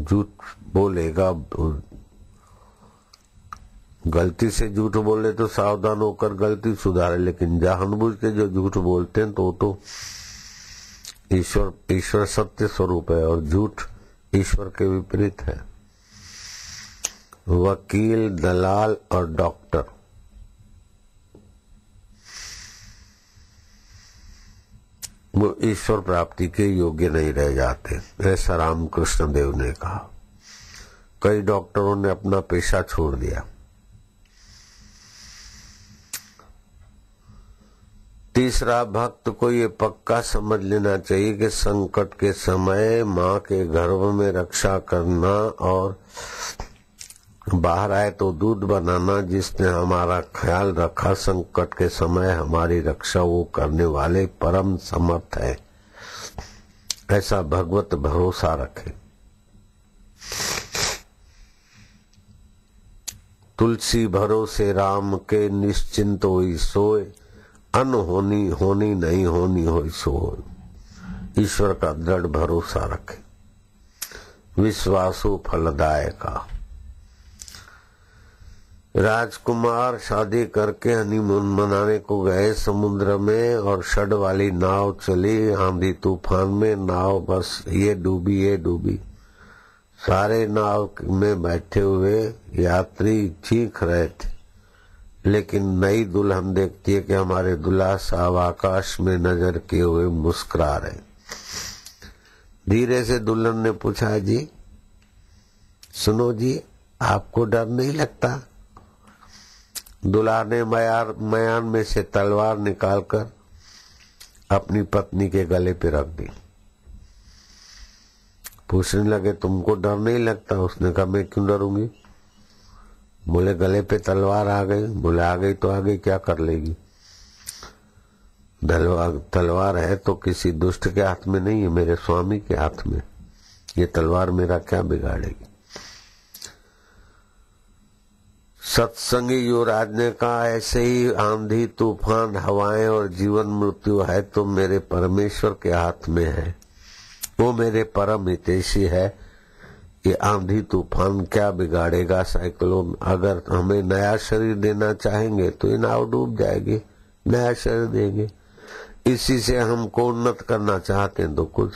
झूठ बोलेगा, गलती से झूठ बोले तो सावधान होकर गलती सुधारे, लेकिन जानबूझ के जो झूठ बोलते हैं तो ईश्वर सत्य स्वरूप है और झूठ ईश्वर के विपरीत है। वकील, दलाल और डॉक्टर वो ईश्वर प्राप्ति के योग्य नहीं रह जाते, ऐसा रामकृष्ण देव ने कहा। कई डॉक्टरों ने अपना पेशा छोड़ दिया। तीसरा, भक्त को ये पक्का समझ लेना चाहिए कि संकट के समय माँ के गर्भ में रक्षा करना और बाहर आए तो दूध बनाना, जिसने हमारा ख्याल रखा संकट के समय हमारी रक्षा वो करने वाले परम समर्थ है, ऐसा भगवत भरोसा रखे। तुलसी भरोसे राम के निश्चिंत होई सोए, अनहोनी होनी नहीं होनी होई सोए। ईश्वर का दृढ़ भरोसा रखे। विश्वासो फलदायका। राजकुमार शादी करके हनीमून मनाने को गए समुद्र में और षड वाली नाव चली, आंधी तूफान में नाव बस ये डूबी। सारे नाव में बैठे हुए यात्री चीख रहे थे, लेकिन नई दुल्हन देखती है कि हमारे दूल्हा साहब आकाश में नजर किए हुए मुस्कुरा रहे। धीरे से दुल्हन ने पूछा, जी सुनो जी, आपको डर नहीं लगता? दूल्हा ने मयान में से तलवार निकालकर अपनी पत्नी के गले पे रख दी। पूछने लगे, तुमको डर नहीं लगता? उसने कहा, मैं क्यों डरूंगी? बोले, गले पे तलवार आ गई। बोले, आ गई तो आ गई, क्या कर लेगी? तलवार है तो किसी दुष्ट के हाथ में नहीं है, मेरे स्वामी के हाथ में। ये तलवार मेरा क्या बिगाड़ेगी? सत्संगी युवराज ने कहा, ऐसे ही आंधी तूफान हवाएं और जीवन मृत्यु है तो मेरे परमेश्वर के हाथ में है, वो मेरे परम हितैषी है। ये आंधी तूफान क्या बिगाड़ेगा? साइक्लोन अगर हमें नया शरीर देना चाहेंगे तो ये नाव डूब जाएगी, नया शरीर देंगे। इसी से हमको उन्नत करना चाहते हैं तो कुछ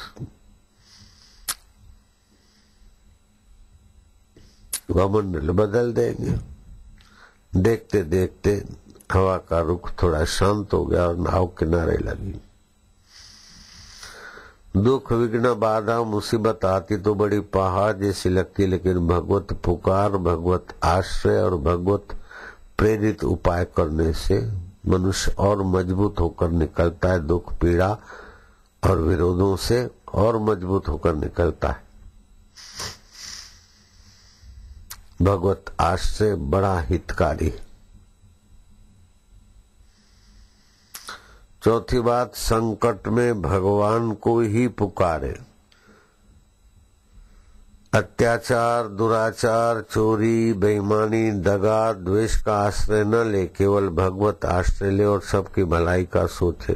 वामंडल बदल देंगे। देखते देखते हवा का रुख थोड़ा शांत हो गया और नाव किनारे लगी। दुख विघ्न बाधा मुसीबत आती तो बड़ी पहाड़ जैसी लगती, लेकिन भगवत पुकार, भगवत आश्रय और भगवत प्रेरित उपाय करने से मनुष्य और मजबूत होकर निकलता है। दुख पीड़ा और विरोधों से और मजबूत होकर निकलता है। भगवत आश्रय बड़ा हितकारी। चौथी बात, संकट में भगवान को ही पुकारे। अत्याचार, दुराचार, चोरी, बेईमानी, दगा, द्वेष का आश्रय न ले, केवल भगवत आश्रय ले और सबकी भलाई का सोचे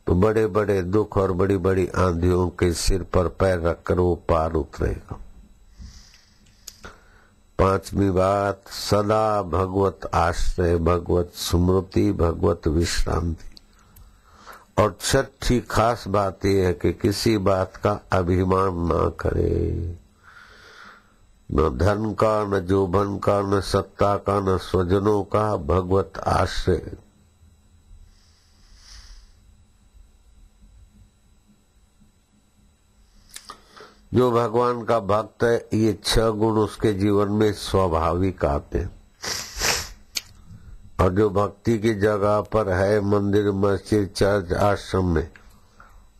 तो बड़े बड़े दुख और बड़ी बड़ी आंधियों के सिर पर पैर रखकर वो पार उतरेगा। पांचवी बात, सदा भगवत आश्रय, भगवत स्मृति, भगवत विश्रांति। और छठी खास बात यह है कि किसी बात का अभिमान ना करे, न धन का, न जोबन का, न सत्ता का, न स्वजनों का, भगवत आश्रय। जो भगवान का भक्त है, ये 6 गुण उसके जीवन में स्वाभाविक आते हैं। और जो भक्ति की जगह पर है, मंदिर, मस्जिद, चर्च, आश्रम में,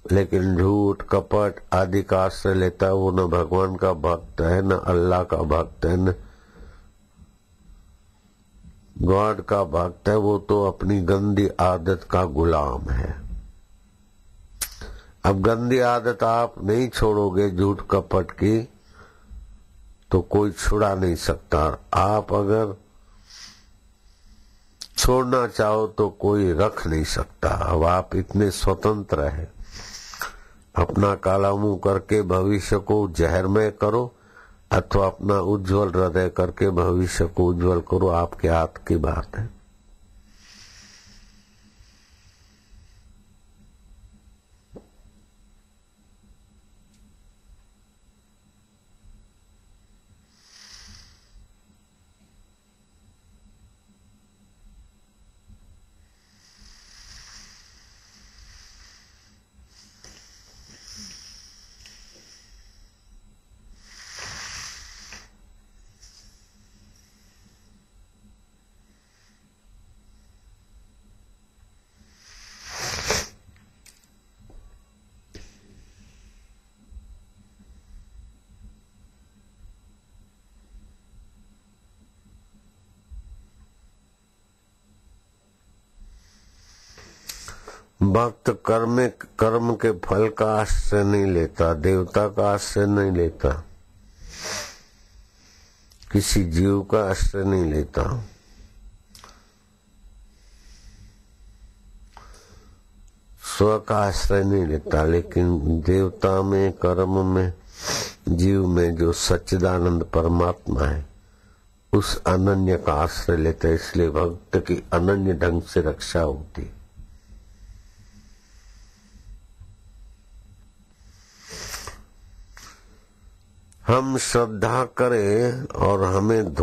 लेकिन झूठ, कपट आदि का आश्रय लेता है, वो न भगवान का भक्त है, न अल्लाह का भक्त है, न गॉड का भक्त है। वो तो अपनी गंदी आदत का गुलाम है। अब गंदी आदत आप नहीं छोड़ोगे झूठ कपट की तो कोई छुड़ा नहीं सकता। आप अगर छोड़ना चाहो तो कोई रख नहीं सकता। अब आप इतने स्वतंत्र हैं। अपना काला मुंह करके भविष्य को जहरमय करो अथवा अपना उज्जवल हृदय करके भविष्य को उज्जवल करो, आपके हाथ की बात है। भक्त कर्म के फल का आश्रय नहीं लेता, देवता का आश्रय नहीं लेता, किसी जीव का आश्रय नहीं लेता। स्व का आश्रय नहीं लेता, लेकिन देवता में, कर्म में, जीव में जो सच्चिदानंद परमात्मा है उस अनन्य का आश्रय लेता है। इसलिए भक्त की अनन्य ढंग से रक्षा होती। हम श्रद्धा करें और हमें